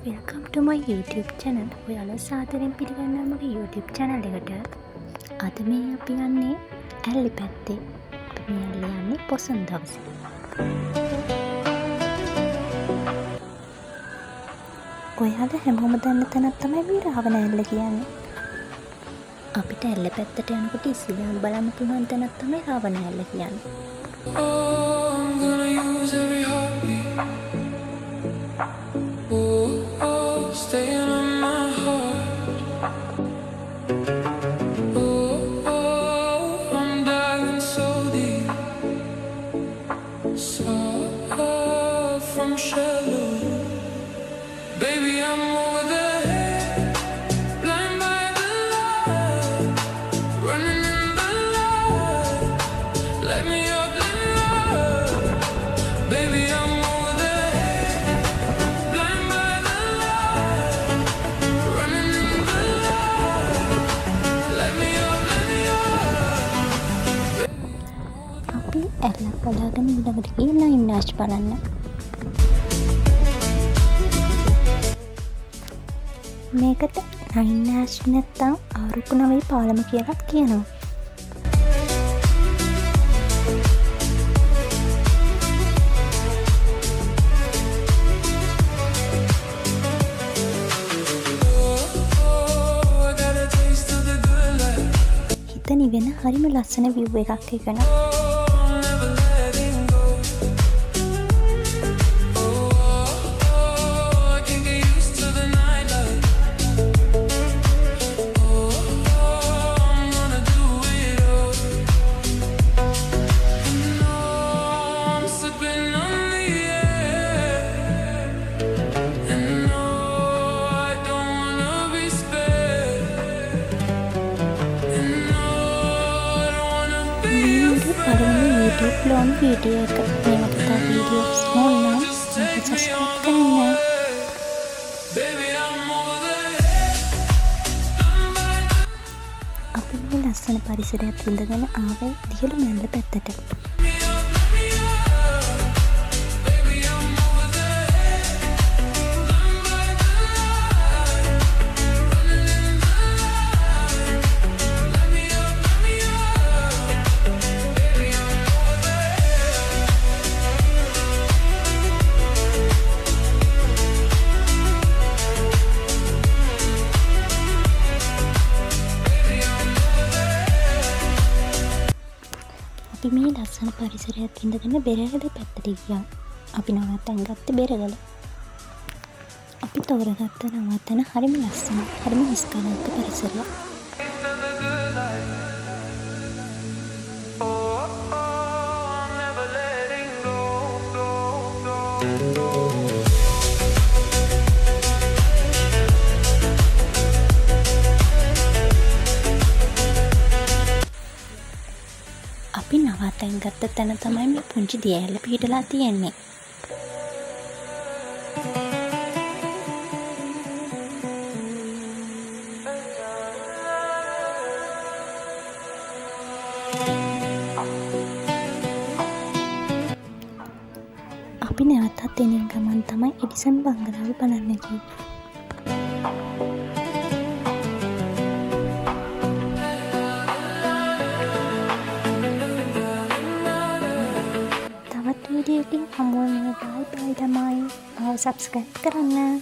Welcome to my YouTube channel. ඔයාලා සාදරයෙන් පිළිගන්නවා මගේ YouTube channel එකට. අද මේ අපි යන්නේ ඇල්ලි පැත්තේ. අපි මේ ඇල්ලි යන්නේ පොසොන් දවසේ. ඔයාලා හැමෝම දන්න තැනක් තමයි මේ රාවණ ඇල්ල කියන්නේ. අපිට ඇල්ල පැත්තට යනකොට ඉස්සෙල්ලාම බලන්න පුළුවන් තැනක් තමයි රාවණ ඇල්ල කියන්නේ. Staying on my heart. I'm diving so deep, so from shallow. Baby, I'm over the head, blind by the light, running in the light. Let me up, baby, I'm ඇල්ලක් බලාගෙන ඊළඟට ගිහින් නයින්නාච් බලන්න. මේකට නයින්නාච් නැත්තම් ආරුක්කු නවයි පාලම කියලා කියනවා. හිත නිවෙන හරිම ලස්සන විව් එකක් එකන. YouTube long video එක මේකට තව videos ඕන නම් subscribe කරන්න. අපි මේ ලස්සන පරිසරයක් විඳගෙන ආවේ දියලු මැල්ල පැත්තට. අපි මේ ලස්සන පරිසරයක් විඳගෙන බෙරගල පැත්තට ගියා. අපි නවත්තන් ගත්තේ බෙරගල. අපි තෝරගත්ත නවත්තන හරිම ලස්සන, හරිම නිස්කලංක පරිසරයක්. අපි නවත්තන් ගත්ත තැන තමයි මේ පුංචි දිය ඇල්ල පිහිටලා තියෙන්නේ. අපි නැවතත් එනින් ගමන් තමයි එඩිසන් බංගලාව බලන්න ගියේ. වීඩියෝ එකකින් හමුවන බයි බයි තමයි. සබ්ස්ක්‍රයිබ් කරන්න.